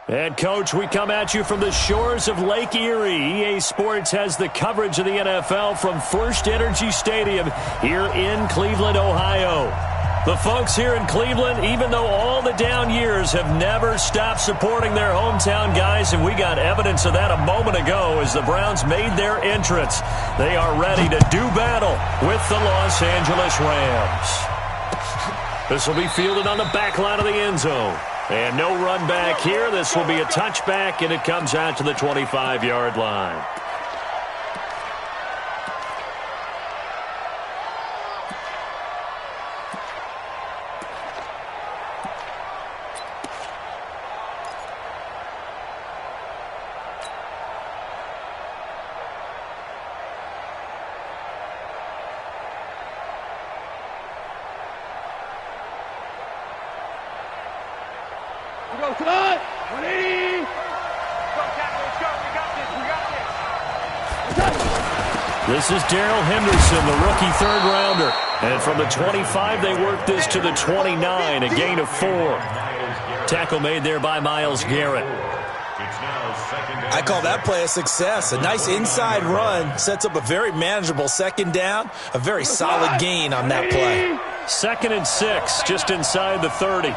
And, Coach, we come at you from the shores of Lake Erie. EA Sports has the coverage of the NFL from First Energy Stadium here in Cleveland, Ohio. The folks here in Cleveland, even though all the down years, have never stopped supporting their hometown guys, and we got evidence of that a moment ago as the Browns made their entrance. They are ready to do battle with the Los Angeles Rams. This will be fielded on the back line of the end zone. And no run back here. This will be a touchback, and it comes out to the 25-yard line. This is Darrell Henderson, the rookie third-rounder. And from the 25, they work this to the 29, a gain of 4. Tackle made there by Myles Garrett. I call that play a success. A nice inside run sets up a very manageable second down, a very solid gain on that play. 2nd and 6, just inside the 30.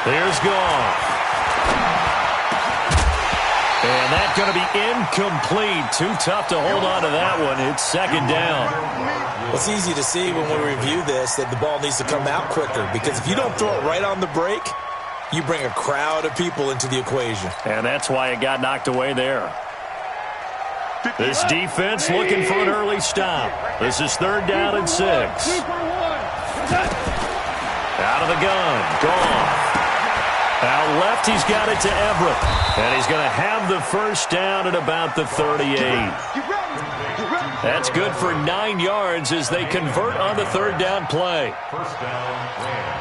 There's Goff. And that's going to be incomplete. Too tough to hold on to that one. It's 2nd down. Well, it's easy to see when we review this that the ball needs to come out quicker, because if you don't throw it right on the break, you bring a crowd of people into the equation. And that's why it got knocked away there. This defense looking for an early stop. This is 3rd down and 6. Out of the gun. Goff. Out left, he's got it to Everett. And he's going to have the first down at about the 38. That's good for 9 yards as they convert on the 3rd down play.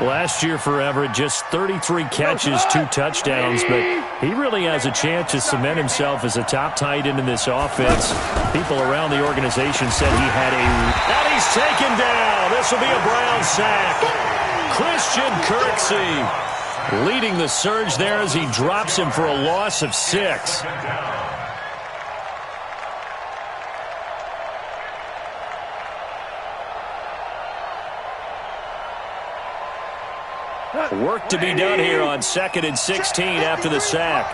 Last year for Everett, just 33 catches, 2 touchdowns, but he really has a chance to cement himself as a top tight end in this offense. People around the organization said he had a... And he's taken down. This will be a Brown sack. Christian Kirksey leading the surge there as he drops him for a loss of 6. Work to be done here on 2nd and 16 after the sack.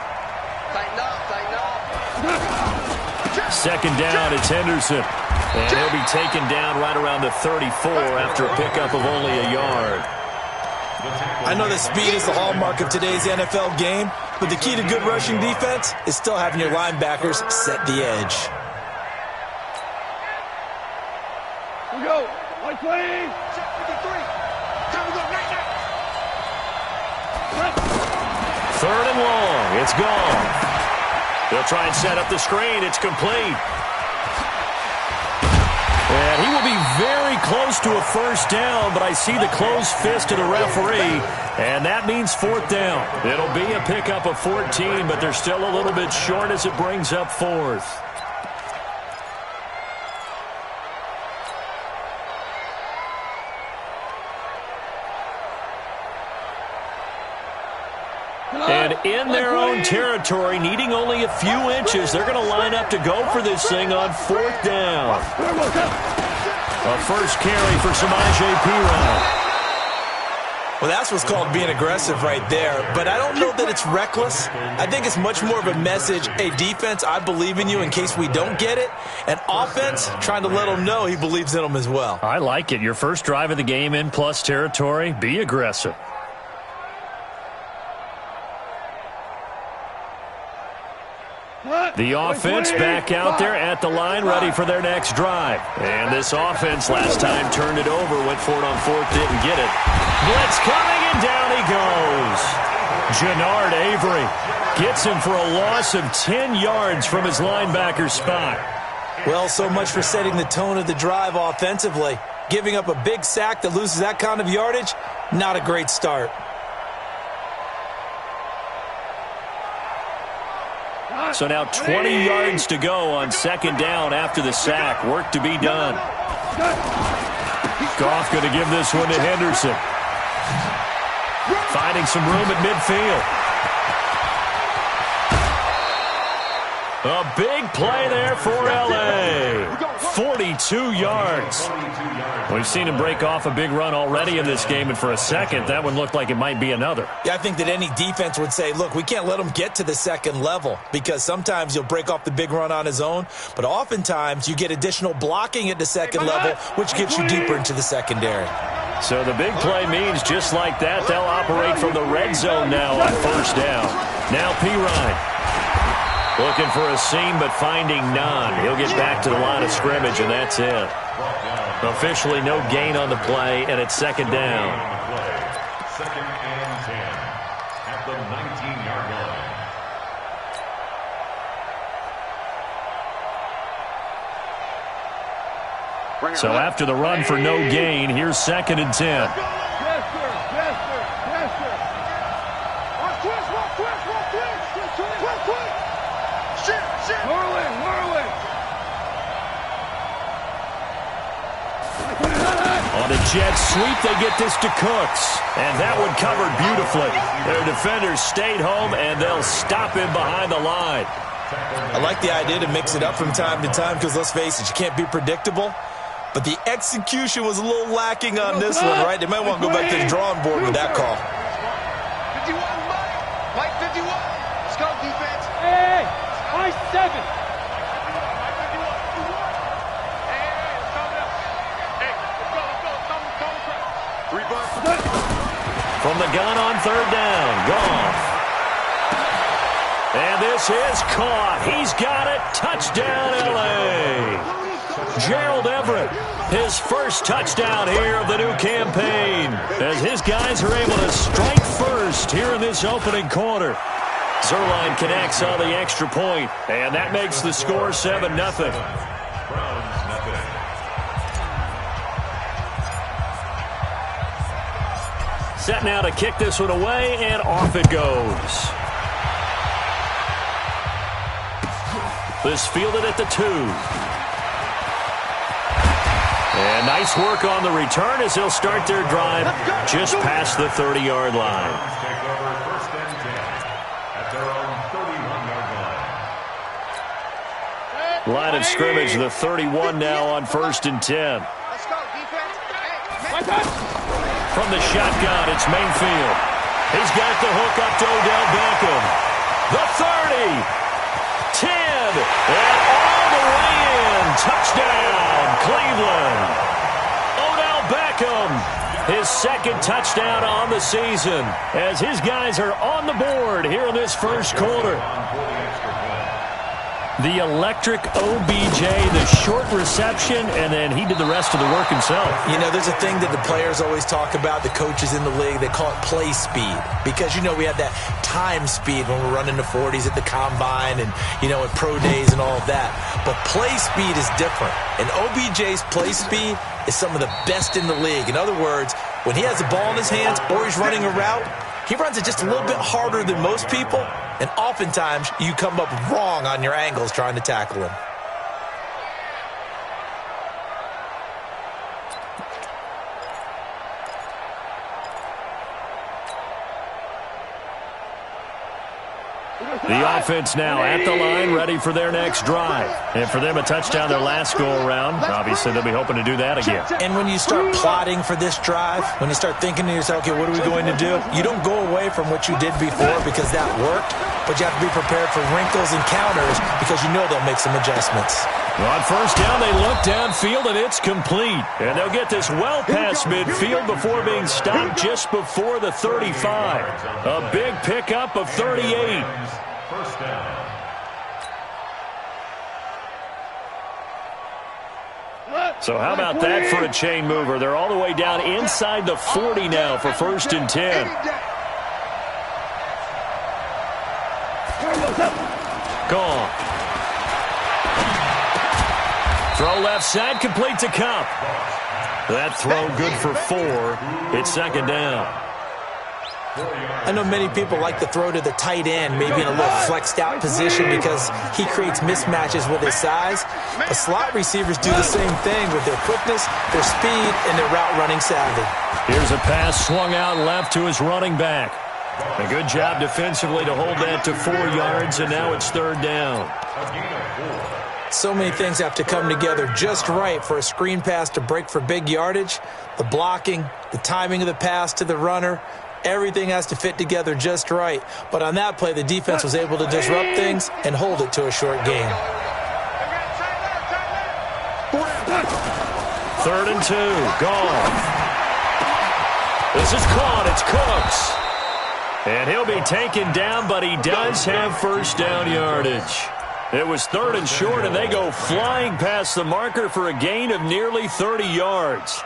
2nd down, it's Henderson. And he'll be taken down right around the 34 after a pickup of only a yard. I know that speed is the hallmark of today's NFL game, but the key to good rushing defense is still having your linebackers set the edge. Here we go. White play. Check 53. Time to go right now. 3rd and long. It's gone. They'll try and set up the screen. It's complete. And he will be very close to a first down, but I see the closed fist of the referee, and that means 4th down. It'll be a pickup of 14, but they're still a little bit short as it brings up 4th. And in their own territory, needing only a few inches, they're going to line up to go for this thing on 4th down. A first carry for Samaje Perine. Well, that's what's called being aggressive right there. But I don't know that it's reckless. I think it's much more of a message, hey, defense, I believe in you in case we don't get it. And offense, trying to let him know he believes in them as well. I like it. Your first drive of the game in plus territory, be aggressive. The offense back out there at the line, ready for their next drive. And this offense last time turned it over, went for it on 4th, didn't get it. Blitz coming, and down he goes. Jannard Avery gets him for a loss of 10 yards from his linebacker spot. Well, so much for setting the tone of the drive offensively. Giving up a big sack that loses that kind of yardage, not a great start. So now 20 yards to go on 2nd down after the sack. Work to be done. Goff going to give this one to Henderson. Finding some room at midfield. A big play there for L.A. 42 yards. We've seen him break off a big run already in this game, and for a second, that one looked like it might be another. Yeah, I think that any defense would say, look, we can't let him get to the second level because sometimes he'll break off the big run on his own, but oftentimes you get additional blocking at the second level, which gets you deeper into the secondary. So the big play means just like that, they'll operate from the red zone now on first down. Now Pirine. Looking for a seam, but finding none. He'll get back to the line of scrimmage, and that's it. Officially no gain on the play, and it's second down. Second and 10 at the 19-yard line. So after the run for no gain, here's second and 10. Yes, sir. Yes, sir. Yes, sir. Watch twist, watch twist, watch twist. Twist, twist. Shit. Whirling. On a jet sweep, they get this to Cooks. And that one covered beautifully. Their defenders stayed home, and they'll stop him behind the line. I like the idea to mix it up from time to time because, let's face it, you can't be predictable. But the execution was a little lacking on this one, right? They might want to go back to the drawing board with that call. 51, Mike 51. Let's go, defense. Hey, Mike 7. From the gun on third down, Goff. And this is caught. He's got it. Touchdown, L.A. Gerald Everett, his first touchdown here of the new campaign, as his guys are able to strike first here in this opening quarter. Zerline connects on the extra point, and that makes the score 7-0. Set now to kick this one away, and off it goes. This fielded at the 2. And nice work on the return as they'll start their drive just past the 30-yard line. Take over first and 10 at their own 31-yard line. Line of scrimmage, the 31 now on first and 10. Let's go, defense. From the shotgun, it's Mayfield. He's got the hook up to Odell Beckham. The 30, 10, and all the way in. Touchdown, Cleveland. Odell Beckham, his second touchdown on the season, as his guys are on the board here in this first quarter. The electric OBJ, the short reception, and then he did the rest of the work himself. You know, there's a thing that the players always talk about, the coaches in the league, they call it play speed. Because, you know, we have that time speed when we're running the 40s at the combine and, you know, at pro days and all of that. But play speed is different. And OBJ's play speed is some of the best in the league. In other words, when he has the ball in his hands or he's running a route, he runs it just a little bit harder than most people, and oftentimes you come up wrong on your angles trying to tackle him. The offense now at the line, ready for their next drive. And for them, a touchdown their last go-around. Obviously, they'll be hoping to do that again. And when you start plotting for this drive, when you start thinking to yourself, okay, what are we going to do? You don't go away from what you did before because that worked, but you have to be prepared for wrinkles and counters because you know they'll make some adjustments. On first down, they look downfield, and it's complete. And they'll get this well past midfield before being stopped just before the 35. A big pickup of 38. First down. So how about that for a chain mover? They're all the way down inside the 40 now for first and 10. Gone. Throw left side, complete to Cup. That throw good for 4. It's second down. I know many people like to throw to the tight end, maybe in a little flexed out position because he creates mismatches with his size. But slot receivers do the same thing with their quickness, their speed, and their route running savvy. Here's a pass swung out left to his running back. A good job defensively to hold that to 4 yards, and now it's 3rd down. So many things have to come together just right for a screen pass to break for big yardage. The blocking, the timing of the pass to the runner, everything has to fit together just right. But on that play, the defense was able to disrupt things and hold it to a short gain. 3rd and 2. Goff. This is caught. It's Cooks. And he'll be taken down, but he does have 1st down yardage. It was 3rd and short, and they go flying past the marker for a gain of nearly 30 yards.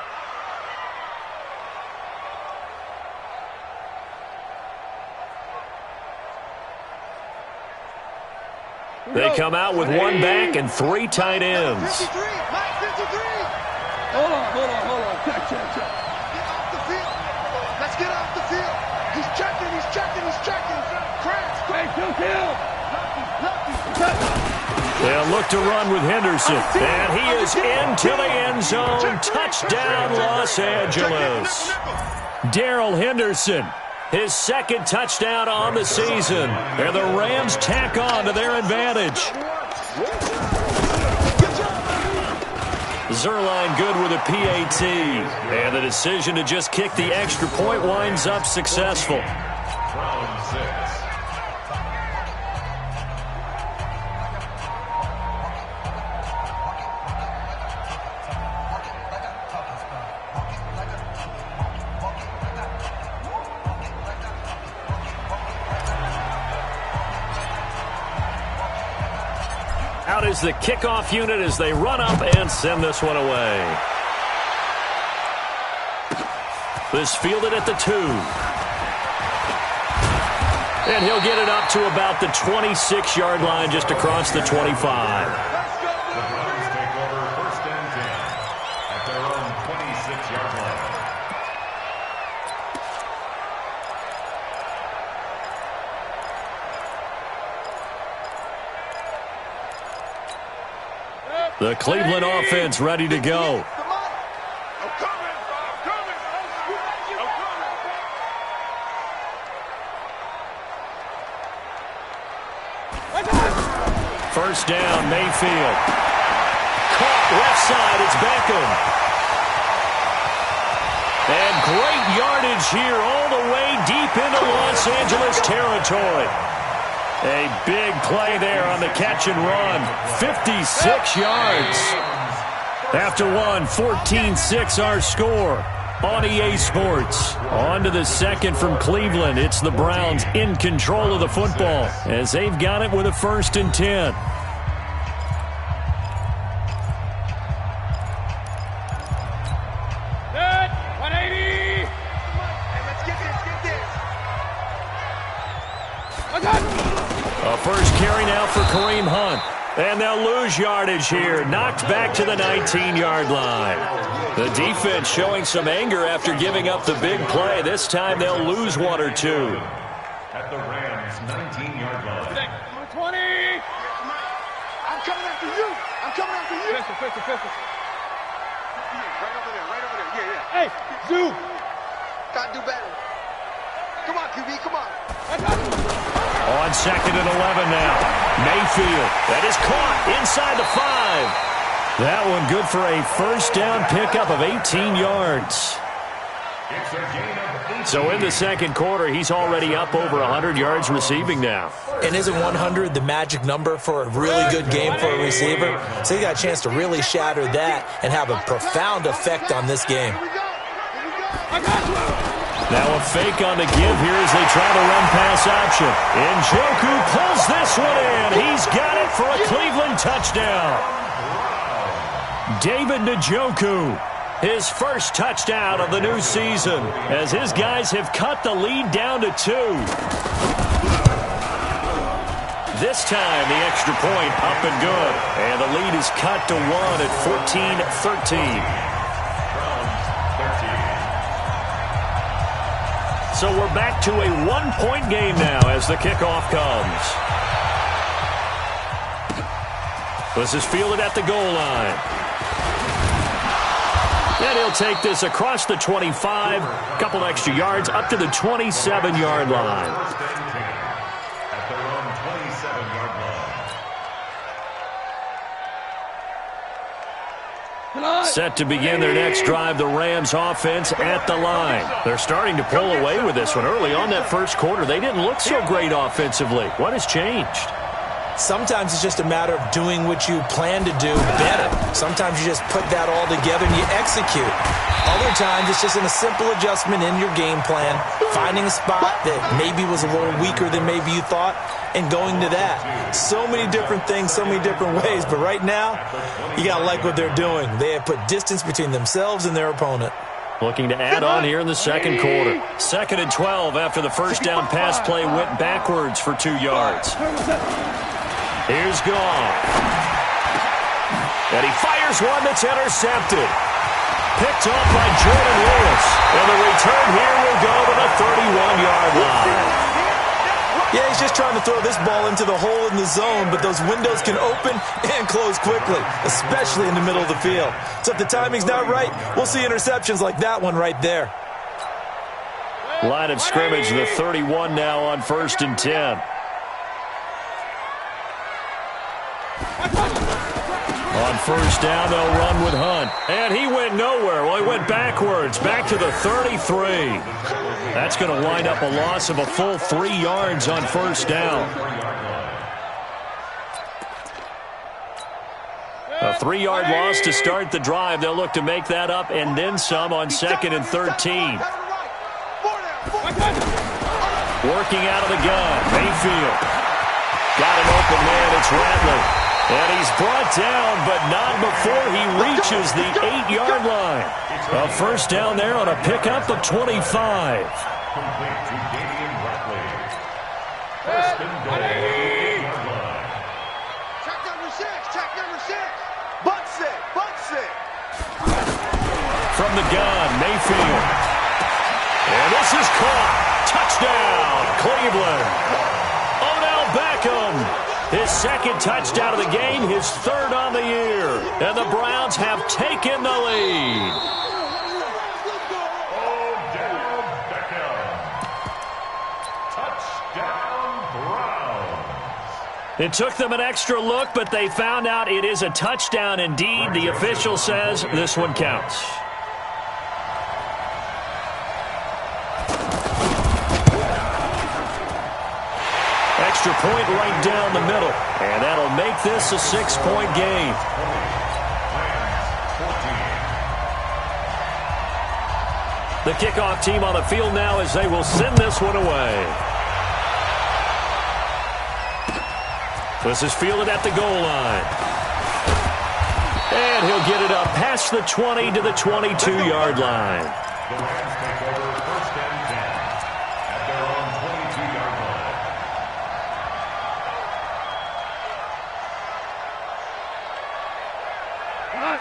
They come out with 1 back and 3 tight ends. 53, Mike 53. Hold on. Check. Get off the field. Let's get off the field. He's checking. Crash. They'll look to run with Henderson. And he is into the end zone. Touchdown, Los Angeles. Darrell Henderson, his 2nd touchdown on the season. And the Rams tack on to their advantage. Zerline good with a PAT. And the decision to just kick the extra point winds up successful. Round 6. Out is the kickoff unit as they run up and send this one away. This fielded at the 2. And he'll get it up to about the 26-yard line, just across the 25. The Browns take over 1st and 10 at their own 26-yard line. The Cleveland offense ready to go. First down, Mayfield. Caught left side, it's Beckham. And great yardage here all the way deep into Los Angeles territory. A big play there on the catch and run. 56 yards. After one, 14-6 our score on EA Sports. On to the 2nd from Cleveland. It's the Browns in control of the football as they've got it with a 1st and 10. A first carry now for Kareem Hunt. And they'll lose yardage here. Knocked back to the 19-yard line. The defense showing some anger after giving up the big play. This time they'll lose 1 or 2. At the Rams' 19-yard line. 20. I'm coming after you. Pistol. Right over there. Yeah. Hey, Zoo. Gotta do better. Come on, QB, come on. On 2nd and 11 now. Mayfield. That is caught inside the 5. That one good for a 1st down pickup of 18 yards. It's a gain of 18. So in the 2nd quarter, he's already up over 100 yards receiving now. And isn't 100 the magic number for a really good game for a receiver? So he got a chance to really shatter that and have a profound effect on this game. Now a fake on the give here as they try to run pass option. Njoku pulls this one in. He's got it for a Cleveland touchdown. David Njoku, his 1st touchdown of the new season as his guys have cut the lead down to 2. This time the extra point up and good. And the lead is cut to 1 at 14-13. So we're back to a 1-point game now as the kickoff comes. This is fielded at the goal line. And he'll take this across the 25, a couple extra yards, up to the 27-yard line. First and 10 at their own 27-yard line. Set to begin their next drive, the Rams offense at the line. They're starting to pull away with this one. Early on that first quarter, they didn't look so great offensively. What has changed? Sometimes it's just a matter of doing what you plan to do better. Sometimes you just put that all together and you execute. Other times it's just in a simple adjustment in your game plan, finding a spot that maybe was a little weaker than maybe you thought, and going to that. So many different things, so many different ways, but right now, you got to like what they're doing. They have put distance between themselves and their opponent. Looking to add on here in the second quarter. 2nd and 12 after the first down pass play went backwards for 2 yards. Here's Goff. And he fires one that's intercepted. Picked off by Jordan Lewis. And the return here will go to the 31-yard line. Yeah, he's just trying to throw this ball into the hole in the zone, but those windows can open and close quickly, especially in the middle of the field. So if the timing's not right, we'll see interceptions like that one right there. Line of scrimmage, the 31 now on 1st and 10. On first down, they'll run with Hunt. And he went nowhere. Well, he went backwards, back to the 33. That's going to wind up a loss of a full 3 yards on first down. A 3-yard loss to start the drive. They'll look to make that up and then some on 2nd and 13. Working out of the gun, Mayfield. Got an open man, it's Rattler. And he's brought down, but not before he reaches the 8-yard line. A first down there on a pickup of 25. Complete to Damian Ratley. First and goal at the 8-yard line. Check number 6. Check number 6. Butts it. Butts it. From the gun, Mayfield. And this is caught. Touchdown, Cleveland. Odell Beckham. His second touchdown of the game, his 3rd on the year. And the Browns have taken the lead. Odell Beckham. Touchdown, Browns. It took them an extra look, but they found out it is a touchdown indeed. The official says this one counts. Extra point right down the middle. And that'll make this a 6-point game. The kickoff team on the field now as they will send this one away. This is fielded at the goal line. And he'll get it up past the 20 to the 22-yard line. The Rams take over 1st and 10 at their own 22-yard line.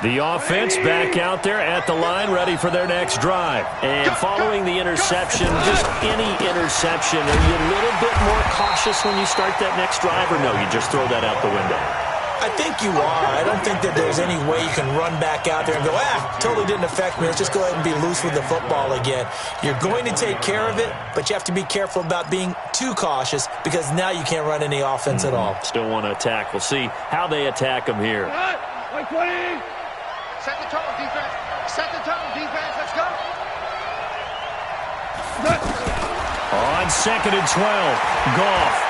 The offense back out there at the line, ready for their next drive. And following the interception, just any interception, are you a little bit more cautious when you start that next drive, or no, you just throw that out the window? I think you are. I don't think that there's any way you can run back out there and go, totally didn't affect me. Let's just go ahead and be loose with the football again. You're going to take care of it, but you have to be careful about being too cautious because now you can't run any offense at all. Still want to attack. We'll see how they attack them here. Set the tone, defense. Set the tone, defense. Let's go. On 2nd and 12, Goff.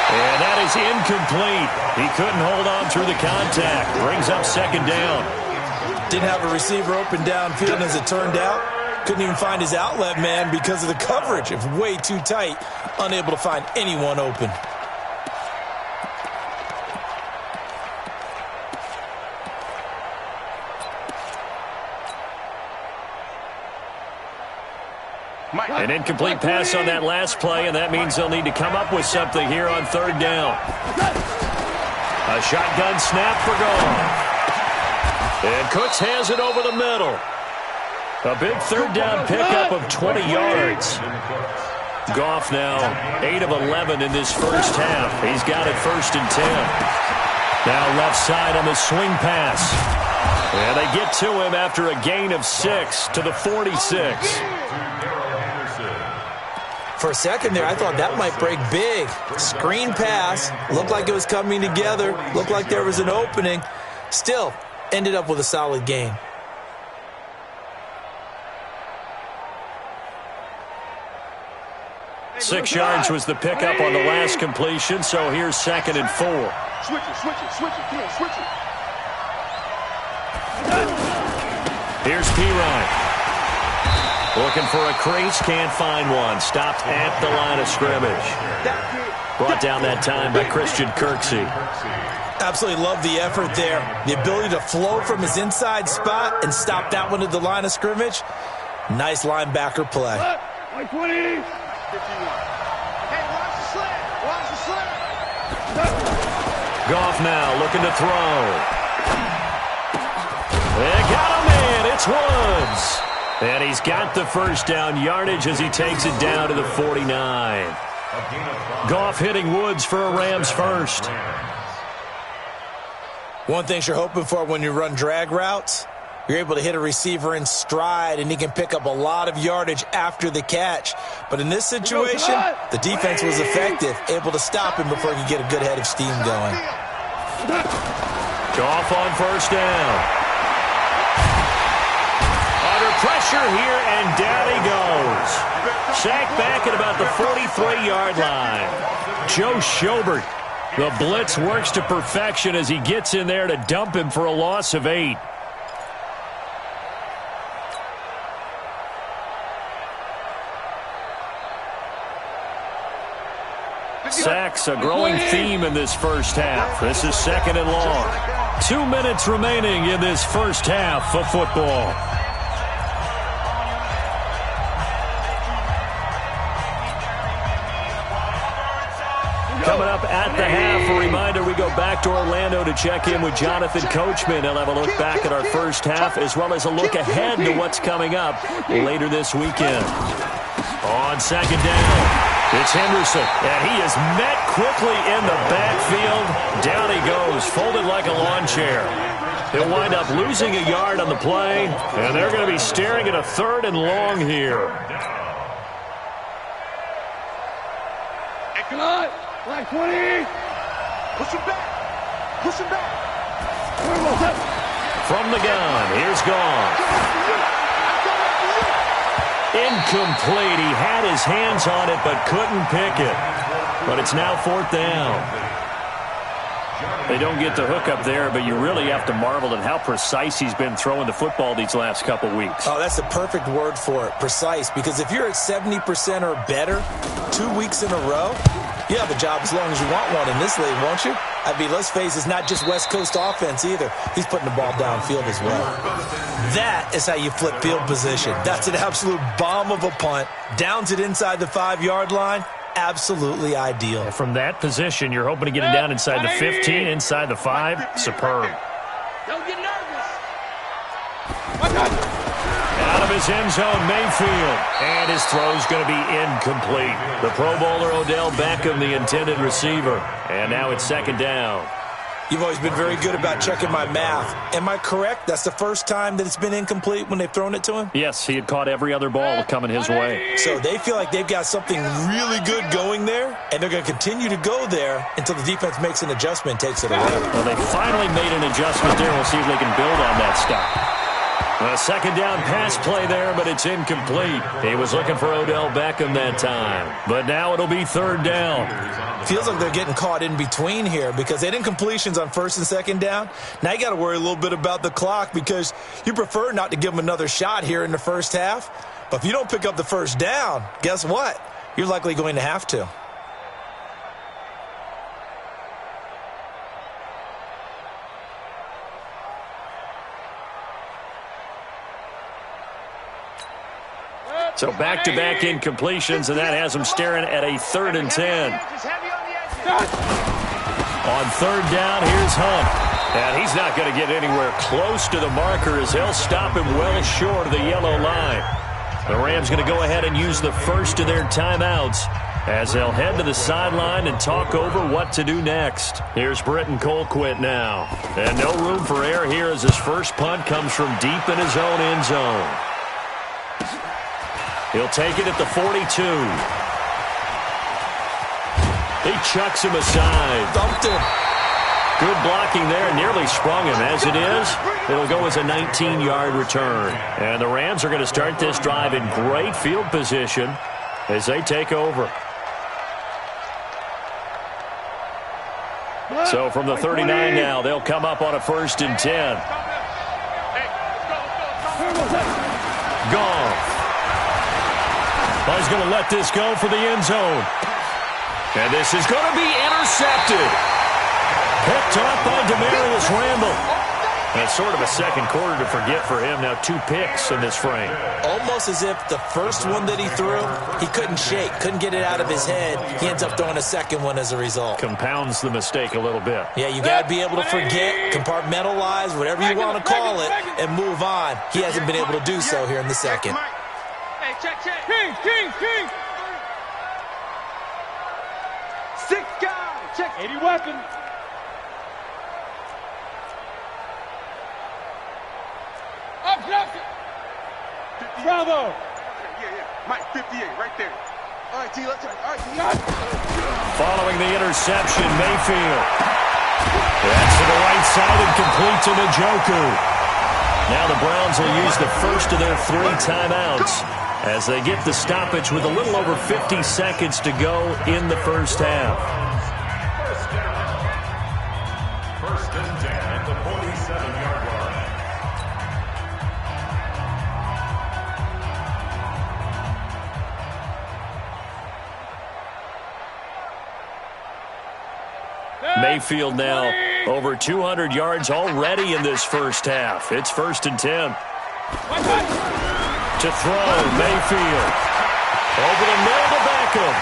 And that is incomplete. He couldn't hold on through the contact. Brings up 2nd down. Didn't have a receiver open downfield, and as it turned out, couldn't even find his outlet man because of the coverage. It was way too tight, unable to find anyone open. An incomplete pass on that last play, and that means they'll need to come up with something here on 3rd down. A shotgun snap for Goff. And Cooks has it over the middle. A big 3rd down pickup of 20 yards. Goff now 8 of 11 in this first half. He's got it 1st and 10. Now left side on the swing pass. And they get to him after a gain of 6 to the 46. For a second there, I thought that might break big. Screen pass. Looked like it was coming together. Looked like there was an opening. Still, ended up with a solid gain. Hey, 6 yards was the pickup on the last completion, so here's 2nd and 4. Switch it, switch it, switch it. Come on, switch it. Here's Pirine. Looking for a crease, can't find one. Stopped at the line of scrimmage. Brought down that time by Christian Kirksey. Absolutely love the effort there. The ability to flow from his inside spot and stop that one at the line of scrimmage. Nice linebacker play. 120. 51. Hey, watch the slant. Watch the slant. Goff now looking to throw. They got him in. It's Woods. And he's got the first down yardage as he takes it down to the 49. Goff hitting Woods for a Rams first. One thing you're hoping for when you run drag routes, you're able to hit a receiver in stride, and he can pick up a lot of yardage after the catch. But in this situation, the defense was effective, able to stop him before he could get a good head of steam going. Goff on first down. Under pressure here, and down he goes. Sacked back at about the 43-yard line. Joe Schobert. The blitz works to perfection as he gets in there to dump him for a loss of 8. Sacks, a growing theme in this first half. This is 2nd and long. 2 minutes remaining in this first half of football. Coming up at the half, a reminder, we go back to Orlando to check in with Jonathan Coachman. He'll have a look back at our first half as well as a look ahead to what's coming up later this weekend. On 2nd down. It's Henderson, and he is met quickly in the backfield. Down he goes, folded like a lawn chair. He'll wind up losing a yard on the play, and they're going to be staring at a 3rd and long here. Hey, come on. Black 20. Push him back. Push him back. From the gun, here's Goff. Incomplete. He had his hands on it but couldn't pick it. But it's now 4th down. They don't get the hook up there, but you really have to marvel at how precise he's been throwing the football these last couple weeks. Oh, that's the perfect word for it, precise. Because if you're at 70% or better 2 weeks in a row, you have a job as long as you want one in this league, won't you? I mean, let's face it, it's not just West Coast offense either. He's putting the ball downfield as well. That is how you flip field position. That's an absolute bomb of a punt. Downs it inside the 5-yard line. Absolutely ideal. From that position, you're hoping to get it down inside the 15, inside the 5. Superb. Don't get nervous. Out of his end zone, Mayfield. And his throw's going to be incomplete. The Pro Bowler Odell Beckham, the intended receiver. And now it's 2nd down. You've always been very good about checking my math. Am I correct? That's the first time that it's been incomplete when they've thrown it to him? Yes, he had caught every other ball coming his way. So they feel like they've got something really good going there, and they're going to continue to go there until the defense makes an adjustment and takes it away. Well, they finally made an adjustment there. We'll see if they can build on that stuff. A 2nd down pass play there, but it's incomplete. He was looking for Odell Beckham that time. But now it'll be 3rd down. Feels like they're getting caught in between here because they didn't completions on 1st and 2nd down. Now you got to worry a little bit about the clock because you prefer not to give them another shot here in the first half. But if you don't pick up the first down, guess what? You're likely going to have to. So back-to-back incompletions, and that has them staring at a 3rd and 10. On 3rd down, here's Hunt. And he's not going to get anywhere close to the marker as they'll stop him well short of the yellow line. The Rams going to go ahead and use the first of their timeouts as they'll head to the sideline and talk over what to do next. Here's Britton Colquitt now. And no room for error here as his first punt comes from deep in his own end zone. He'll take it at the 42. He chucks him aside. Dumped him. Good blocking there, nearly sprung him. As it is, it'll go as a 19-yard return. And the Rams are going to start this drive in great field position as they take over. So from the 39 now, they'll come up on a 1st and 10. Goff. He's going to let this go for the end zone. And this is going to be intercepted. Picked up by Demarius Randall. That's sort of a second quarter to forget for him. Now 2 picks in this frame. Almost as if the first one that he threw, he couldn't shake, couldn't get it out of his head. He ends up throwing a second one as a result. Compounds the mistake a little bit. Yeah, you got to be able to forget, compartmentalize, whatever you want to call it, and move on. He hasn't been able to do so here in the second. Hey, check. King. 6 guys. Check. 80 weapons. Bravo. Yeah. Mike, 58, right there. All right, T, let's go. All right, T. Following the interception, Mayfield. That's to the right side and complete to Njoku. Now the Browns will use the first of their 3 timeouts as they get the stoppage with a little over 50 seconds to go in the first half. First and 10 at the 47-yard line. Mayfield now over 200 yards already in this first half. It's 1st and 10. To throw, Mayfield. Over the middle to Beckham.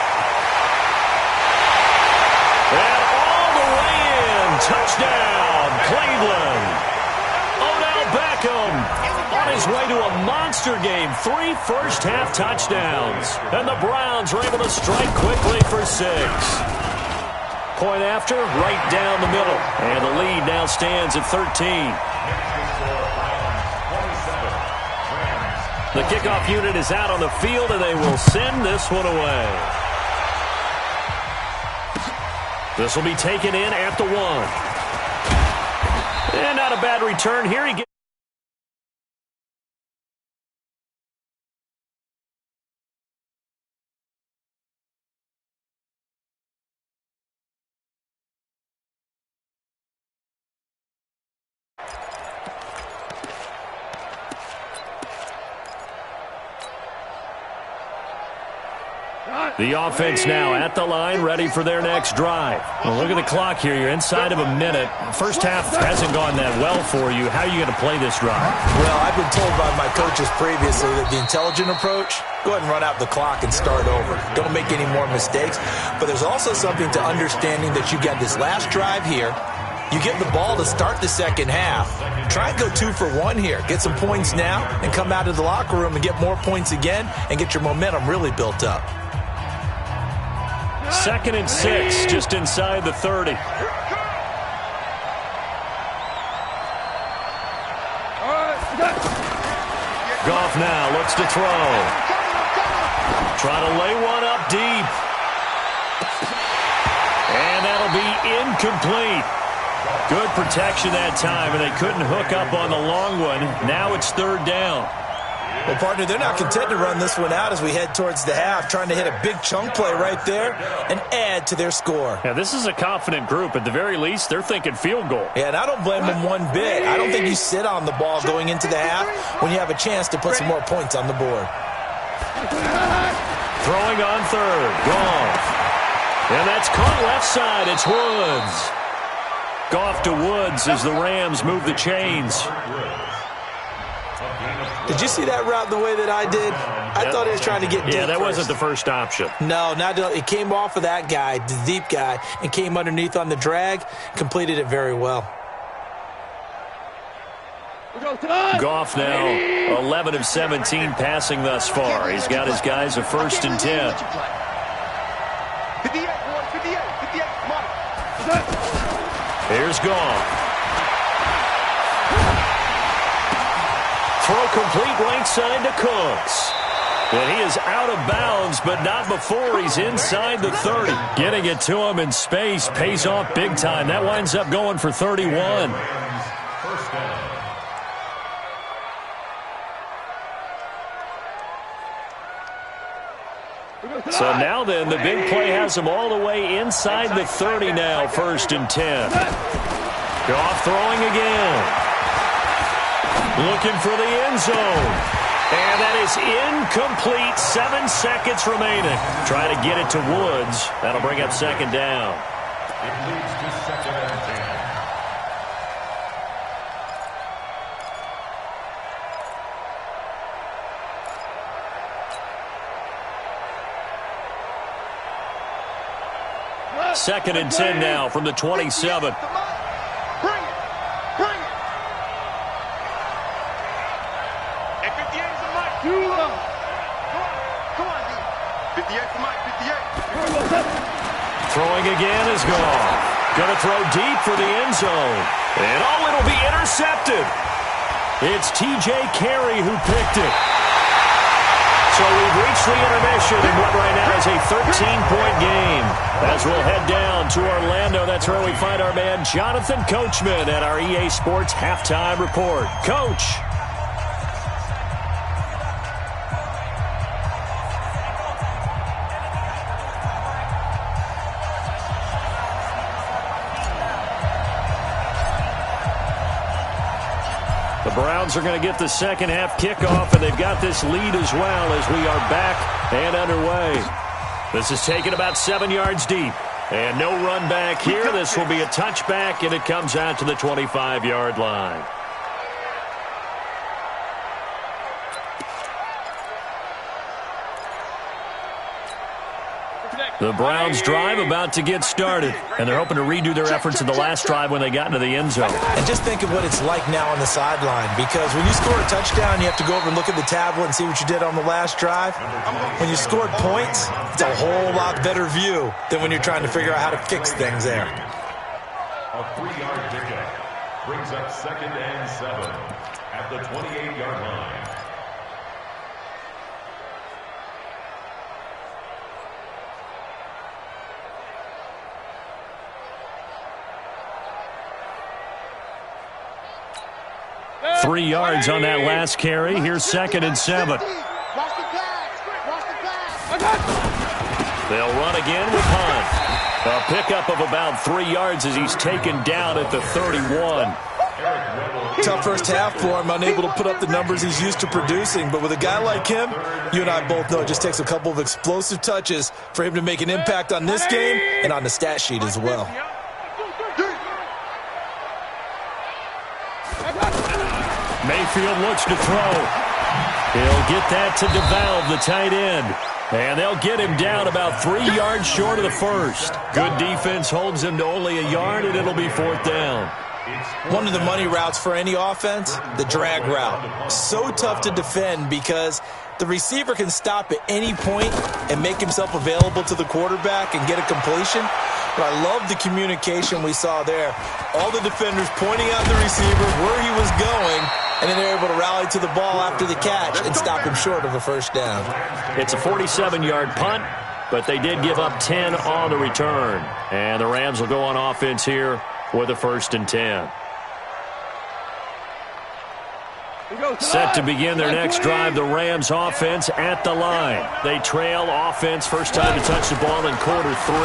And all the way in. Touchdown, Cleveland. Odell Beckham on his way to a monster game. 3 first-half touchdowns. And the Browns are able to strike quickly for 6. Point after, right down the middle. And the lead now stands at 13. The kickoff unit is out on the field, and they will send this one away. This will be taken in at the 1. And not a bad return here. He gets the offense now at the line, ready for their next drive. Well, look at the clock here. You're inside of a minute. First half hasn't gone that well for you. How are you going to play this drive? Well, I've been told by my coaches previously that the intelligent approach, go ahead and run out the clock and start over. Don't make any more mistakes. But there's also something to understanding that you got this last drive here. You get the ball to start the second half. Try and go 2 for 1 here. Get some points now and come out of the locker room and get more points again and get your momentum really built up. 2nd and 6, just inside the 30. Goff now looks to throw. Try to lay one up deep. And that'll be incomplete. Good protection that time, and they couldn't hook up on the long one. Now it's 3rd down. Well, partner, they're not content to run this one out as we head towards the half, trying to hit a big chunk play right there and add to their score. Yeah, this is a confident group. At the very least, they're thinking field goal. Yeah, and I don't blame them one bit. I don't think you sit on the ball going into the half when you have a chance to put some more points on the board. Throwing on 3rd, Goff. And that's caught left side. It's Woods. Goff to Woods as the Rams move the chains. Did you see that route the way that I did? I thought he was trying to get deep. Yeah, that first. wasn't the first option. No, it came off of that guy, the deep guy, and came underneath on the drag, completed it very well. Goff now 11 of 17 passing thus far. He's got his guys a 1st and 10. Here's Goff. Throw complete right side to Cooks. And he is out of bounds, but not before he's inside the 30. Getting it to him in space pays off big time. That winds up going for 31. So now then, the big play has him all the way inside the 30 now, 1st and 10. Goff throwing again. Looking for the end zone. And that is incomplete. 7 seconds remaining. Try to get it to Woods. That'll bring up 2nd down. It leads to 2nd and 10. Second and 10 now from the 27. Bring it. Bring it. Hey, 58's the mic. Come on, D. 58's the mic. 58. Throwing again is gone. Going to throw deep for the end zone. And oh, it'll be intercepted. It's T.J. Carey who picked it. So we've reached the intermission in what right now is a 13-point game. As we'll head down to Orlando, that's where we find our man Jonathan Coachman at our EA Sports Halftime Report. Coach. The Browns are going to get the second half kickoff, and they've got this lead as well as we are back and underway. This is taken about 7 yards deep. And no run back here. This will be a touchback, and it comes out to the 25-yard line. The Browns drive about to get started, and they're hoping to redo their efforts in the last drive when they got into the end zone. And just think of what it's like now on the sideline, because when you score a touchdown, you have to go over and look at the tablet and see what you did on the last drive. When you scored points, it's a whole lot better view than when you're trying to figure out how to fix things there. A 3-yard pickup brings up 2nd and 7 at the 28-yard line. Three yards on that last carry. Here's 2nd and 7. They'll run again with Hunt. A pickup of about 3 yards as he's taken down at the 31. Tough first half for him, unable to put up the numbers he's used to producing. But with a guy like him, you and I both know it just takes a couple of explosive touches for him to make an impact on this game and on the stat sheet as well. Mayfield looks to throw. He'll get that to DeValve, the tight end. And they'll get him down about 3 yards short of the first. Good defense holds him to only a yard, and it'll be 4th down. One of the money routes for any offense, the drag route. So tough to defend because the receiver can stop at any point and make himself available to the quarterback and get a completion. But I love the communication we saw there. All the defenders pointing out the receiver where he was going, and then they're able to rally to the ball after the catch and stop him short of a first down. It's a 47-yard punt, but they did give up 10 on the return. And the Rams will go on offense here with a 1st and 10. Set to begin their next drive, the Rams offense at the line. They trail offense, first time to touch the ball in quarter 3,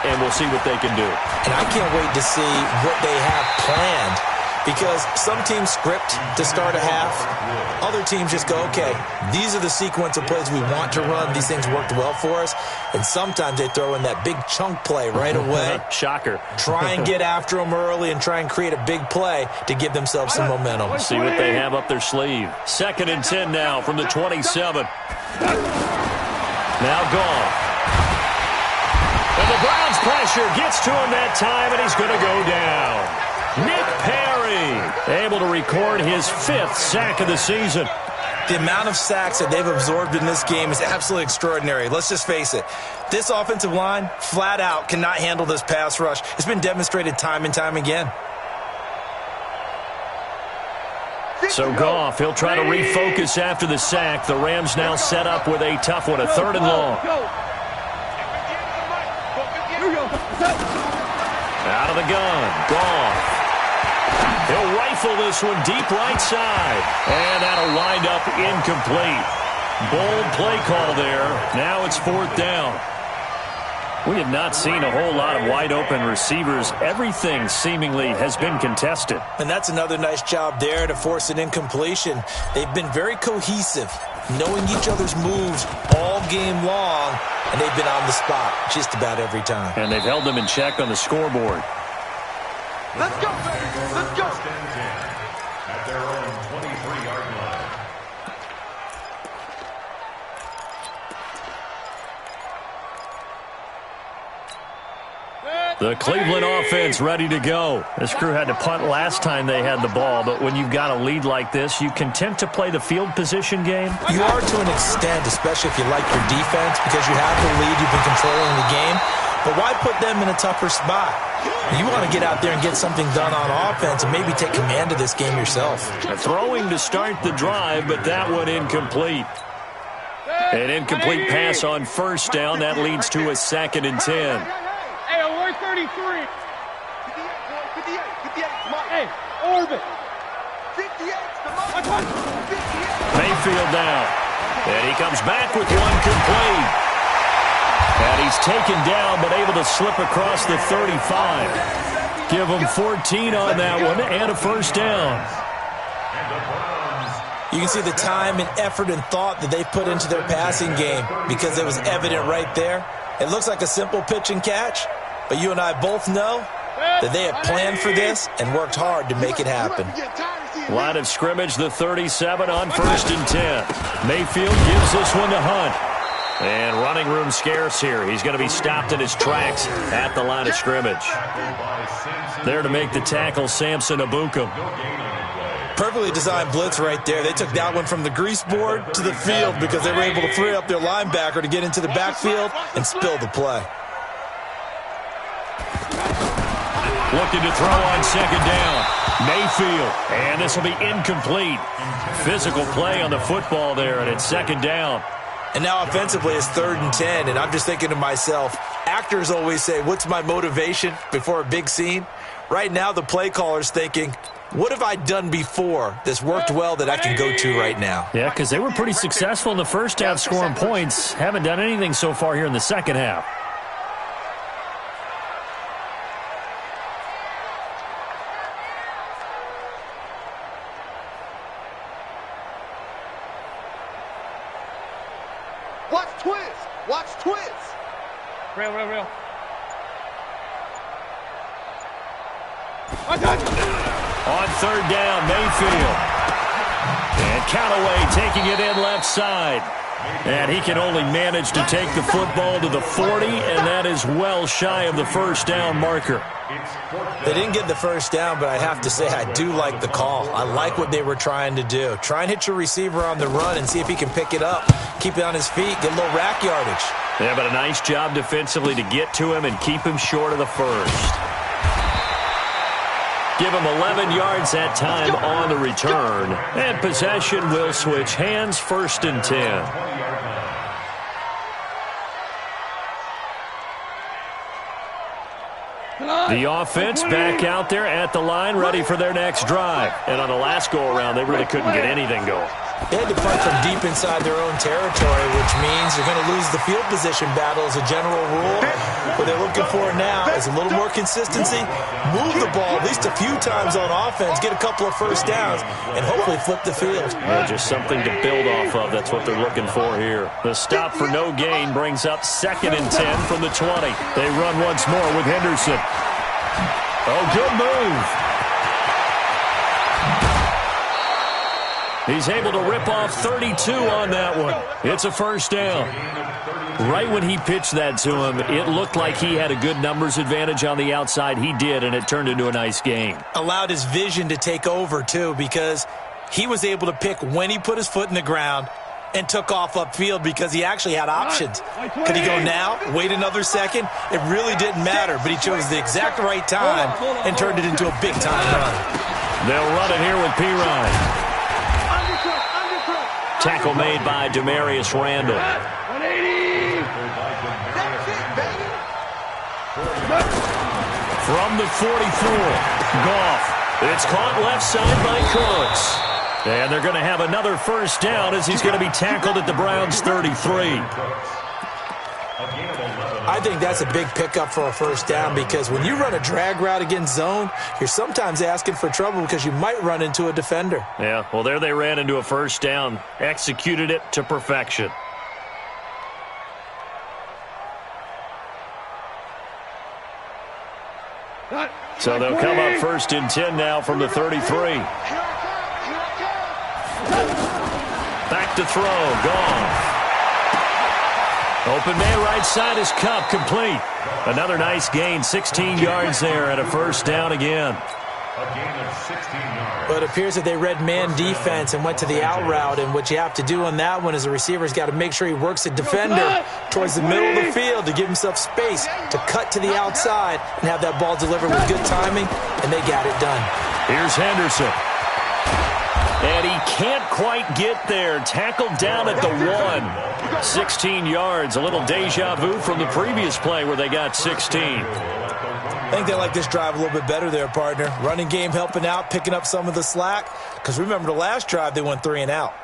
and we'll see what they can do. And I can't wait to see what they have planned, because some teams script to start a half. Other teams just go, okay, these are the sequence of plays we want to run. These things worked well for us. And sometimes they throw in that big chunk play right away. Shocker. Try and get after them early and try and create a big play to give themselves some momentum. See what they have up their sleeve. 2nd and 10 now from the 27. Now gone. And the Browns pressure gets to him that time, and he's going to go down. Nick Perry able to record his 5th sack of the season. The amount of sacks that they've absorbed in this game is absolutely extraordinary. Let's just face it. This offensive line, flat out, cannot handle this pass rush. It's been demonstrated time and time again. So Goff, he'll try to refocus after the sack. The Rams now set up with a tough one, a 3rd and long. Out of the gun, Goff. He'll rifle this one deep right side. And that'll wind up incomplete. Bold play call there. Now it's 4th down. We have not seen a whole lot of wide-open receivers. Everything seemingly has been contested. And that's another nice job there to force an incompletion. They've been very cohesive, knowing each other's moves all game long, and they've been on the spot just about every time. And they've held them in check on the scoreboard. Let's go, baby. Let's go. At their own 23-yard line. The Cleveland offense ready to go. This crew had to punt last time they had the ball, but when you've got a lead like this, you content to play the field position game? You are to an extent, especially if you like your defense, because you have the lead, you've been controlling the game. But why put them in a tougher spot? You want to get out there and get something done on offense and maybe take command of this game yourself. Throwing to start the drive, but that one incomplete. An incomplete pass on 1st down. That leads to a 2nd and 10. Hey, alert 33. 58, boy. 58. 58. Come on. Hey, orbit. 58. Come on. 58. Mayfield down. And he comes back with one complete. And he's taken down, but able to slip across the 35. Give him 14 on that one and a 1st down. You can see the time and effort and thought that they put into their passing game because it was evident right there. It looks like a simple pitch and catch, but you and I both know that they have planned for this and worked hard to make it happen. Line of scrimmage, the 37 on 1st and 10. Mayfield gives this one to Hunt. And running room scarce here. He's going to be stopped in his tracks at the line of scrimmage. There to make the tackle, Samson Abukum. Perfectly designed blitz right there. They took that one from the grease board to the field because they were able to free up their linebacker to get into the backfield and spill the play. Looking to throw on 2nd down. Mayfield. And this will be incomplete. Physical play on the football there, and it's 2nd down. And now offensively it's 3rd and 10, and I'm just thinking to myself, actors always say, what's my motivation before a big scene? Right now the play caller's thinking, what have I done before that's worked well that I can go to right now? Yeah, because they were pretty successful in the first half scoring points. Haven't done anything so far here in the second half. Watch twist. Watch twist. Real. On 3rd down, Mayfield. And Callaway taking it in left side. And he can only manage to take the football to the 40, and that is well shy of the 1st down marker. They didn't get the 1st down, but I have to say I do like the call. I like what they were trying to do. Try and hit your receiver on the run and see if he can pick it up. Keep it on his feet, get a little rack yardage. Yeah, but a nice job defensively to get to him and keep him short of the 1st. Give him 11 yards that time on the return. And possession will switch hands, 1st and 10. The offense back out there at the line, ready for their next drive. And on the last go-around, they really couldn't get anything going. They had to punt from deep inside their own territory, which means they're going to lose the field position battle as a general rule. What they're looking for now is a little more consistency, move the ball at least a few times on offense, get a couple of 1st downs, and hopefully flip the field. Yeah, just something to build off of. That's what they're looking for here. The stop for no gain brings up 2nd and 10 from the 20. They run once more with Henderson. Oh, good move. He's able to rip off 32 on that one. It's a 1st down. Right when he pitched that to him, it looked like he had a good numbers advantage on the outside. He did, and it turned into a nice game. Allowed his vision to take over, too, because he was able to pick when he put his foot in the ground and took off upfield because he actually had options. Could he go now, wait another second? It really didn't matter, but he chose the exact right time and turned it into a big-time run. They'll run it here with Pirine. Tackle made by Demarius Randall. 180. From the 44, Goff. It's caught left side by Cooks. And they're going to have another first down as he's going to be tackled at the Browns' 33. I think that's a big pickup for a first down because when you run a drag route against zone, you're sometimes asking for trouble because you might run into a defender. Yeah, well, there they ran into a first down. Executed it to perfection. So they'll come up first and 10 now from the 33. Back to throw. Gone. Open man right side is Cup, complete. Another nice gain, 16 yards there and a first down again. A gain of 16 yards. But it appears that they read man defense and went to the out route, and what you have to do on that one is the receiver's got to make sure he works the defender towards the middle of the field to give himself space to cut to the outside and have that ball delivered with good timing, and they got it done. Here's Henderson. And he can't quite get there. Tackled down at the 1. 16 yards. A little deja vu from the previous play where they got 16. I think they like this drive a little bit better there, partner. Running game helping out, picking up some of the slack. Because remember the last drive, they went 3 and out.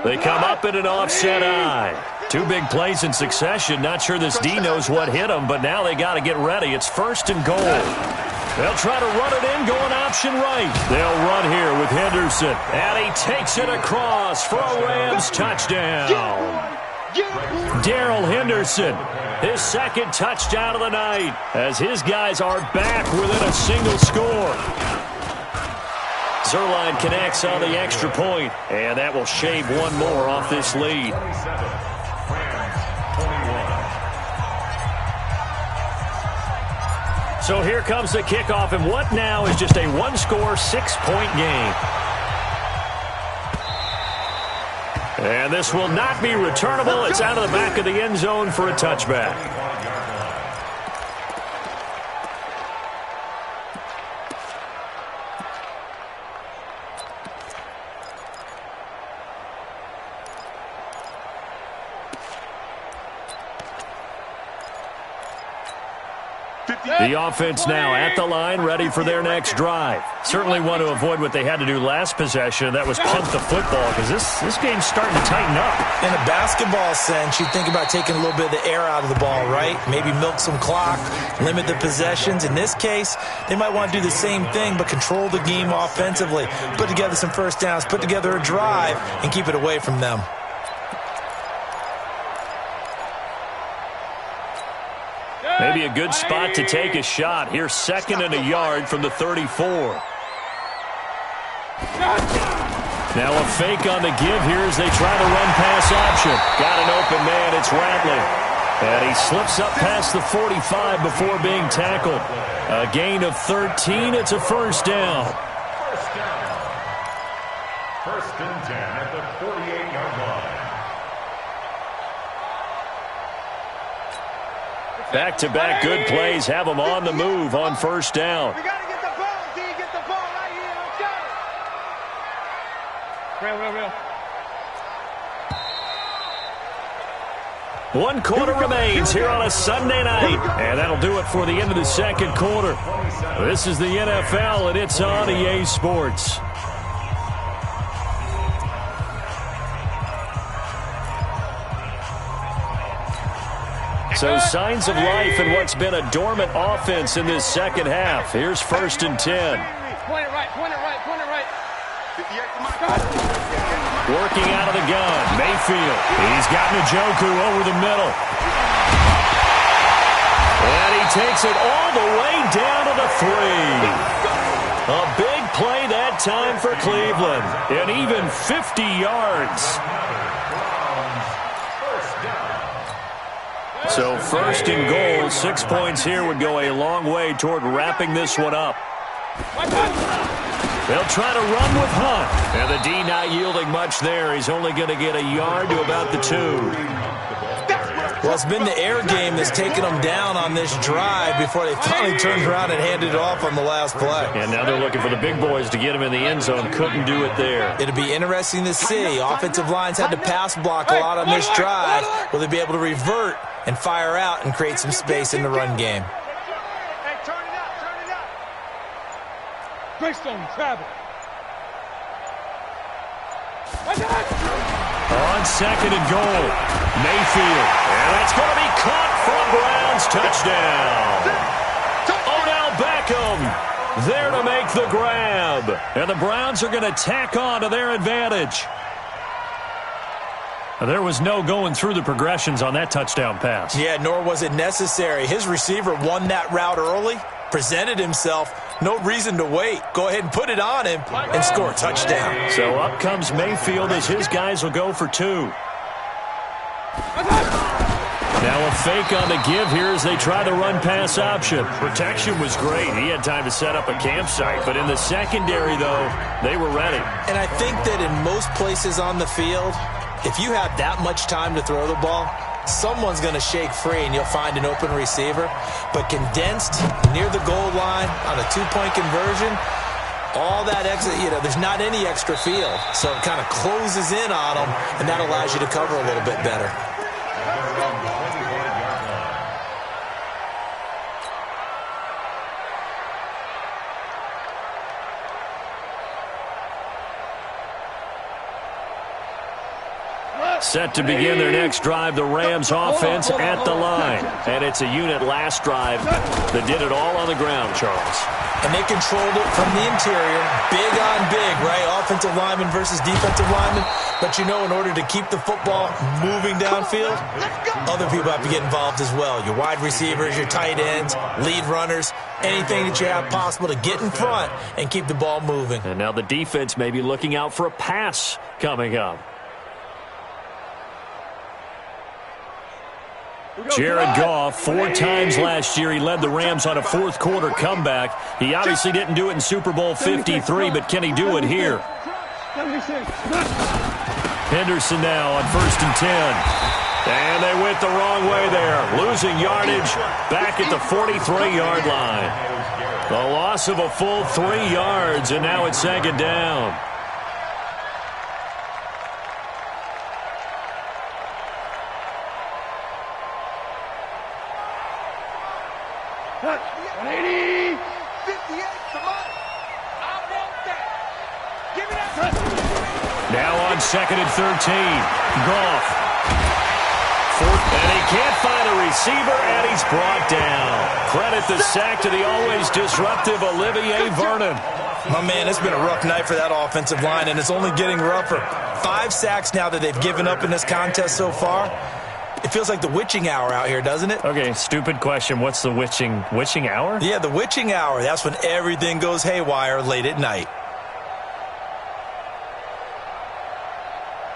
They come up in an offset eye. 2 big plays in succession. Not sure this D knows what hit them, but now they got to get ready. It's first and goal. They'll try to run it in, going option right. They'll run here with Henderson. And he takes it across for a Rams touchdown. Darrell Henderson, his second touchdown of the night, as his guys are back within a single score. Zerline connects on the extra point, and that will shave one more off this lead. So here comes the kickoff, and what now is just a one-score, 6-point game. And this will not be returnable. It's out of the back of the end zone for a touchback. The offense now at the line, ready for their next drive. Certainly want to avoid what they had to do last possession. That was punt the football, because this game's starting to tighten up. In a basketball sense, you think about taking a little bit of the air out of the ball, right? Maybe milk some clock, limit the possessions. In this case, they might want to do the same thing, but control the game offensively. Put together some first downs, put together a drive, and keep it away from them. Maybe a good spot to take a shot. Here's second and a yard from the 34. Now a fake on the give here as they try to run pass option. Got an open man. It's Ratley. And he slips up past the 45 before being tackled. A gain of 13. It's a first down. First down. First and 10 at the 48-yard line. Back-to-back good plays have them on the move on first down. We got to get the ball, D. Get the ball right here. Let's go. 1 quarter remains here on a Sunday night. And that'll do it for the end of the second quarter. This is the NFL, and it's on EA Sports. So signs of life in what's been a dormant offense in this second half. Here's first and 10. Point it right, point it right, point it right. Working out of the gun, Mayfield. He's got Njoku over the middle. And he takes it all the way down to the 3. A big play that time for Cleveland. And even 50 yards. So first and goal, 6 points here would go a long way toward wrapping this one up. They'll try to run with Hunt. And the D not yielding much there. He's only going to get a yard to about the 2. Well, it's been the air game that's taken them down on this drive before they finally turned around and handed it off on the last play. And now they're looking for the big boys to get him in the end zone. Couldn't do it there. It'll be interesting to see. Offensive lines had to pass block a lot on this drive. Will they be able to revert and fire out and create some space in the run game? Hey, turn it up, turn it up. Greystone, travel. On second and goal, Mayfield. And that's going to be caught for a Browns touchdown. Odell Beckham there to make the grab. And the Browns are going to tack on to their advantage. There was no going through the progressions on that touchdown pass. Yeah, nor was it necessary. His receiver won that route early, presented himself. No reason to wait. Go ahead and put it on him and score a touchdown. So up comes Mayfield as his guys will go for 2. Now a fake on the give here as they try the run-pass option. Protection was great. He had time to set up a campsite. But in the secondary, though, they were ready. And I think that in most places on the field, if you have that much time to throw the ball, someone's going to shake free and you'll find an open receiver. But condensed near the goal line on a 2-point conversion, all that extra, there's not any extra field. So it kind of closes in on them, and that allows you to cover a little bit better. Set to begin their next drive, the Rams offense at the line. And it's a unit last drive that did it all on the ground, Charles. And they controlled it from the interior, big on big, right? Offensive lineman versus defensive lineman. But in order to keep the football moving downfield, other people have to get involved as well. Your wide receivers, your tight ends, lead runners, anything that you have possible to get in front and keep the ball moving. And now the defense may be looking out for a pass coming up. Jared Goff, 4 times last year, he led the Rams on a fourth-quarter comeback. He obviously didn't do it in Super Bowl 53, but can he do it here? Henderson now on 1st and 10. And they went the wrong way there, losing yardage back at the 43-yard line. The loss of a full 3 yards, and now it's 2nd down. Now on 2nd and 13, Goff. And he can't find a receiver, and he's brought down. Credit the sack to the always disruptive Olivier Vernon. My man, it's been a rough night for that offensive line, and it's only getting rougher. 5 sacks now that they've given up in this contest so far. It feels like the witching hour out here, doesn't it? Okay, stupid question. What's the witching hour? Yeah, the witching hour. That's when everything goes haywire late at night.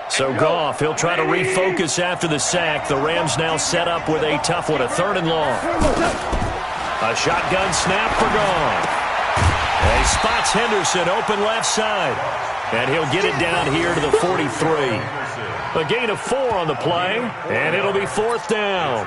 So Goff, he'll try to refocus after the sack. The Rams now set up with a tough one, a 3rd and long. A shotgun snap for Goff. And he spots Henderson open left side. And he'll get it down here to the 43. A gain of 4 on the play, and it'll be 4th down.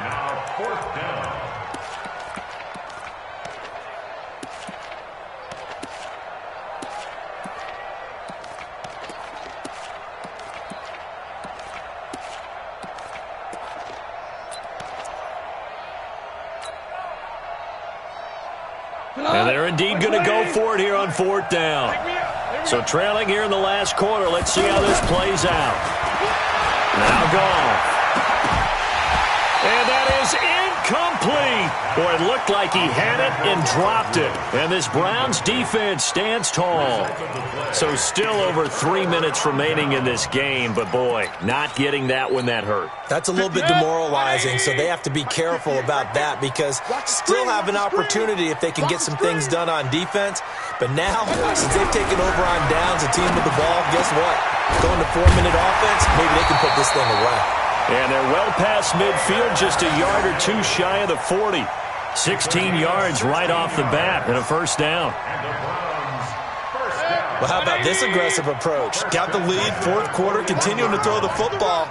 And they're indeed going to go for it here on 4th down. So trailing here in the last quarter, let's see how this plays out. Now Goff. And that is incomplete. Boy, it looked like he had it and dropped it. And this Browns defense stands tall. So still over 3 minutes remaining in this game. But, boy, not getting that when that hurt. That's a little bit demoralizing, so they have to be careful about that because still have an opportunity if they can get some things done on defense. But now, since they've taken over on downs, a team with the ball, guess what? Going to 4-minute offense, maybe they can put this thing away. And they're well past midfield, just a yard or two shy of the 40. 16 yards right off the bat and a first down. Well, how about this aggressive approach? Got the lead, fourth quarter, continuing to throw the football.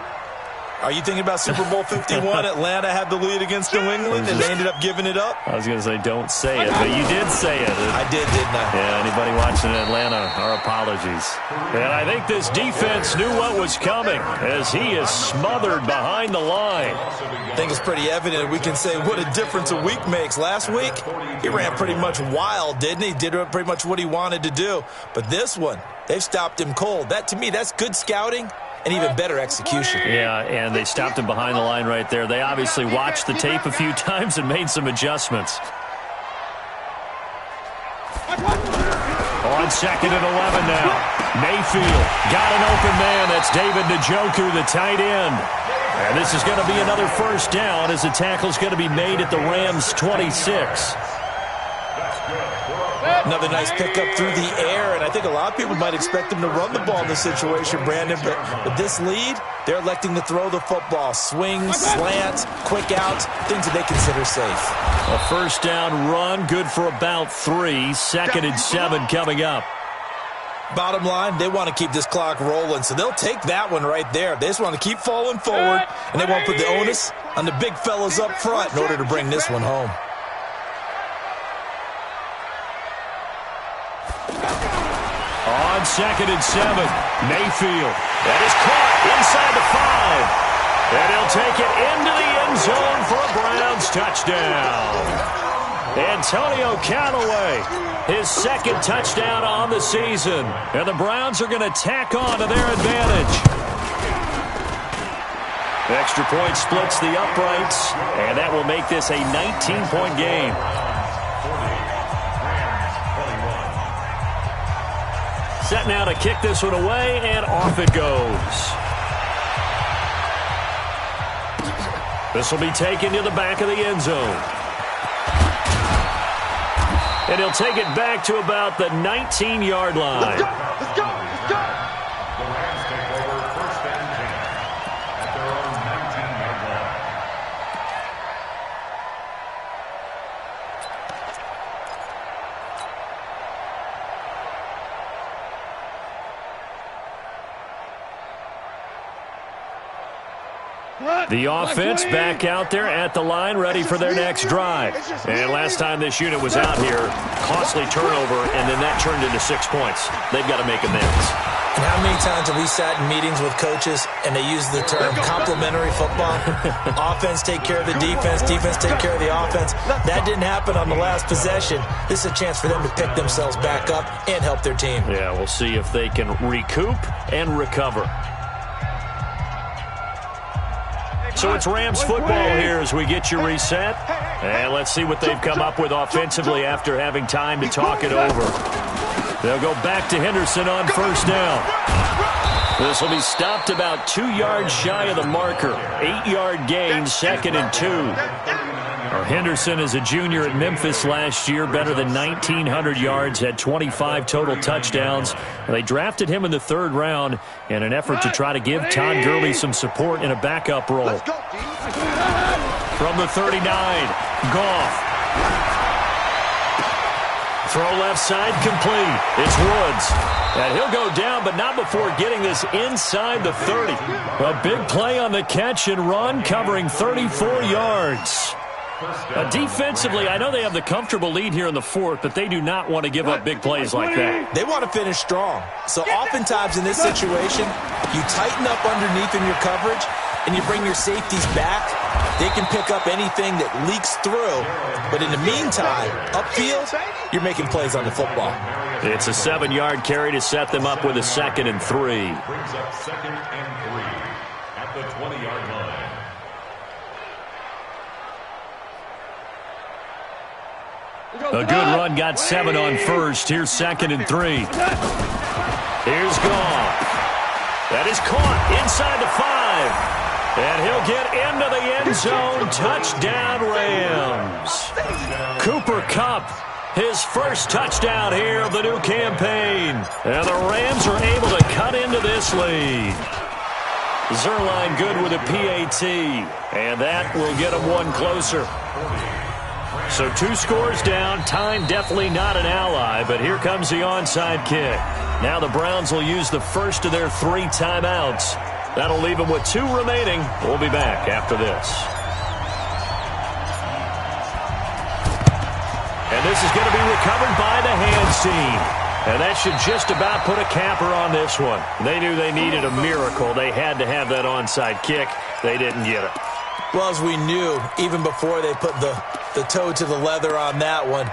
Are you thinking about Super Bowl 51? Atlanta had the lead against New England, and they ended up giving it up? I was going to say don't say it, but you did say it. I did, didn't I? Yeah, anybody watching in Atlanta, our apologies. And I think this defense knew what was coming as he is smothered behind the line. I think it's pretty evident. We can say what a difference a week makes. Last week, he ran pretty much wild, didn't he? Did pretty much what he wanted to do. But this one, they've stopped him cold. That, to me, that's good scouting and even better execution. Yeah, and they stopped him behind the line right there. They obviously watched the tape a few times and made some adjustments. On 2nd and 11 now. Mayfield got an open man. That's David Njoku, the tight end. And this is going to be another first down as the tackle's going to be made at the Rams' 26. Another nice pickup through the air, and I think a lot of people might expect him to run the ball in this situation, Brandon, but with this lead, they're electing to throw the football. Swings, slants, quick outs, things that they consider safe. A first down run, good for about 3. 2nd and 7 coming up. Bottom line, they want to keep this clock rolling, so they'll take that one right there. They just want to keep falling forward, and they won't put the onus on the big fellas up front in order to bring this one home. On 2nd and 7, Mayfield. That is caught inside the 5. And he'll take it into the end zone for a Browns touchdown. Antonio Callaway, his 2nd touchdown on the season. And the Browns are going to tack on to their advantage. The extra point splits the uprights, and that will make this a 19-point game. Set now to kick this one away, and off it goes. This will be taken to the back of the end zone. And he'll take it back to about the 19-yard line. Let's go! Let's go! Let's go! The Rams take over 1st and 10 at their own 19-yard line. The offense back out there at the line, ready for their next drive. And last time this unit was out here, costly turnover, and then that turned into 6 points. They've got to make amends. And how many times have we sat in meetings with coaches and they use the term complementary football? Offense take care of the defense, defense take care of the offense. That didn't happen on the last possession. This is a chance for them to pick themselves back up and help their team. Yeah, we'll see if they can recoup and recover. So it's Rams football here as we get you reset. And let's see what they've come up with offensively after having time to talk it over. They'll go back to Henderson on first down. This will be stopped about 2 yards shy of the marker. 8-yard gain, 2nd and 2. Henderson is a junior at Memphis last year, better than 1,900 yards, had 25 total touchdowns. They drafted him in the 3rd round in an effort to try to give Todd Gurley some support in a backup role. From the 39, Goff. Throw left side complete. It's Woods. And he'll go down, but not before getting this inside the 30. A big play on the catch and run, covering 34 yards. Defensively, I know they have the comfortable lead here in the 4th, but they do not want to give up big plays like that. They want to finish strong. So oftentimes in this situation, you tighten up underneath in your coverage, and you bring your safeties back. They can pick up anything that leaks through. But in the meantime, upfield, you're making plays on the football. It's a 7-yard carry to set them up with a 2nd and 3. Brings up 2nd and 3 at the 20-yard line. A good run got 7 on first. Here's 2nd and 3. Here's Goff. That is caught inside the 5. And he'll get into the end zone. Touchdown, Rams. Cooper Kupp, his first touchdown here of the new campaign. And the Rams are able to cut into this lead. Zerline good with a PAT, and that will get them one closer. So 2 scores down. Time definitely not an ally, but here comes the onside kick. Now the Browns will use the first of their 3 timeouts. That'll leave them with 2 remaining. We'll be back after this. And this is going to be recovered by the hands team. And that should just about put a capper on this one. They knew they needed a miracle. They had to have that onside kick. They didn't get it. Well, as we knew, even before they put the toe to the leather on that one,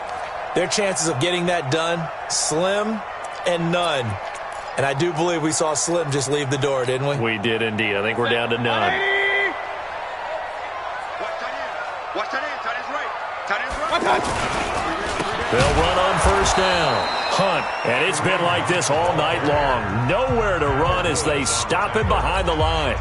their chances of getting that done, slim and none. And I do believe we saw Slim just leave the door, didn't we? We did indeed. I think we're down to none. Watch tight end. Tight end's right. Tight end's right. They'll run on first down. Hunt. And it's been like this all night long. Nowhere to run as they stop him behind the line.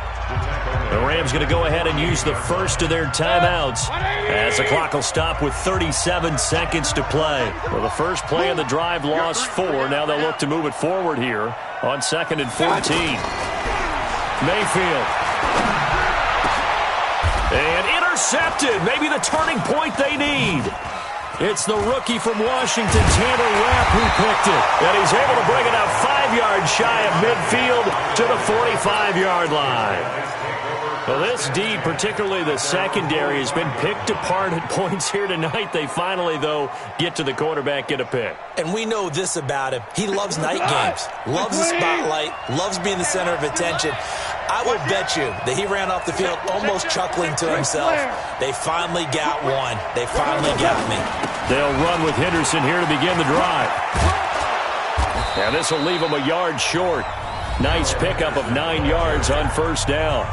The Rams going to go ahead and use the first of their timeouts as the clock will stop with 37 seconds to play. Well, the first play of the drive lost 4. Now they'll look to move it forward here on 2nd and 14. Mayfield. And intercepted. Maybe the turning point they need. It's the rookie from Washington, Tanner Rapp, who picked it. And he's able to bring it out 5 yards shy of midfield to the 45-yard line. Well, this D, particularly the secondary, has been picked apart at points here tonight. They finally, though, get to the quarterback, get a pick. And we know this about him. He loves night games, loves the spotlight, loves being the center of attention. I will bet you that he ran off the field almost chuckling to himself. They finally got one. They finally got me. They'll run with Henderson here to begin the drive. And this will leave them a yard short. Nice pickup of 9 yards on first down.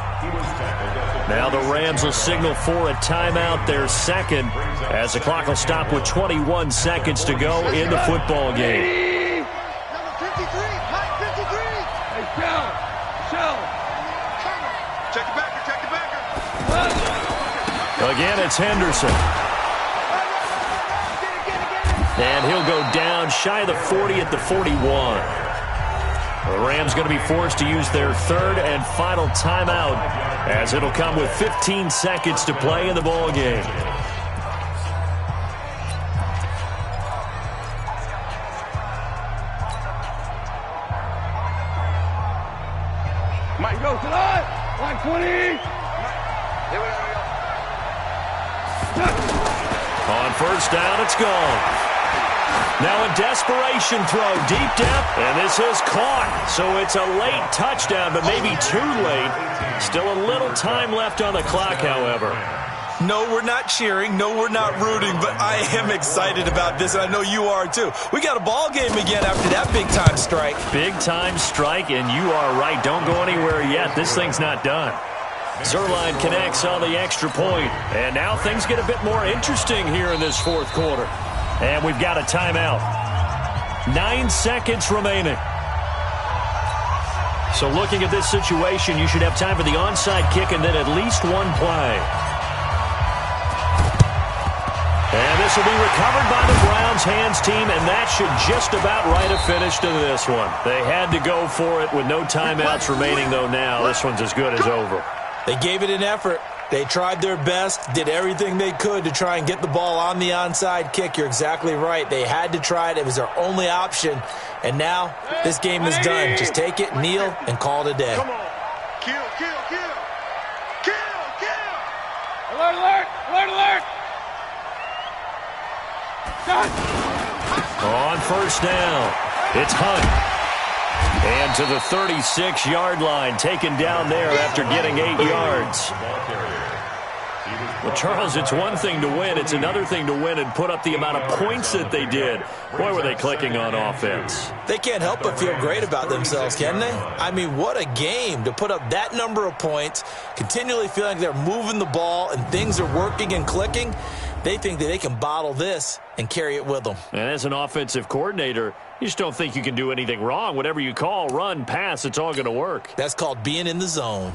Now the Rams will signal for a timeout, their second, as the clock will stop with 21 seconds to go in the football game. Number 53. Mike 53. Hey, Shell. Check the backer. Check the backer. Again, it's Henderson. And he'll go down shy of the 40 at the 41. The Rams going to be forced to use their third and final timeout as it'll come with 15 seconds to play in the ball game. Mike, go tonight. Line 20. Here we go. On first down, it's gone. Now a desperation throw deep down, and this is caught. So it's a late touchdown, but maybe too late. Still a little time left on the clock, however. No, we're not cheering. No, we're not rooting, but I am excited about this, and I know you are too. We got a ball game again after that big-time strike. Big-time strike, and you are right. Don't go anywhere yet. This thing's not done. Zerline connects on the extra point, and now things get a bit more interesting here in this fourth quarter. And we've got a timeout. 9 seconds remaining. So looking at this situation, you should have time for the onside kick and then at least one play. And this will be recovered by the Browns hands team, and that should just about write a finish to this one. They had to go for it with no timeouts remaining, though now this one's as good as over. They gave it an effort. They tried their best, did everything they could to try and get the ball on the onside kick. You're exactly right. They had to try it. It was their only option. And now this game is done. Just take it, kneel, and call it a day. Come on. Kill. Alert, alert, alert, alert. On first down, it's Hunt. And to the 36-yard line, taken down there after getting 8 yards. Well, Charles, it's one thing to win. It's another thing to win and put up the amount of points that they did. Boy, were they clicking on offense. They can't help but feel great about themselves, can they? I mean, what a game to put up that number of points, continually feeling like they're moving the ball and things are working and clicking. They think that they can bottle this and carry it with them. And as an offensive coordinator, you just don't think you can do anything wrong. Whatever you call, run, pass, it's all going to work. That's called being in the zone.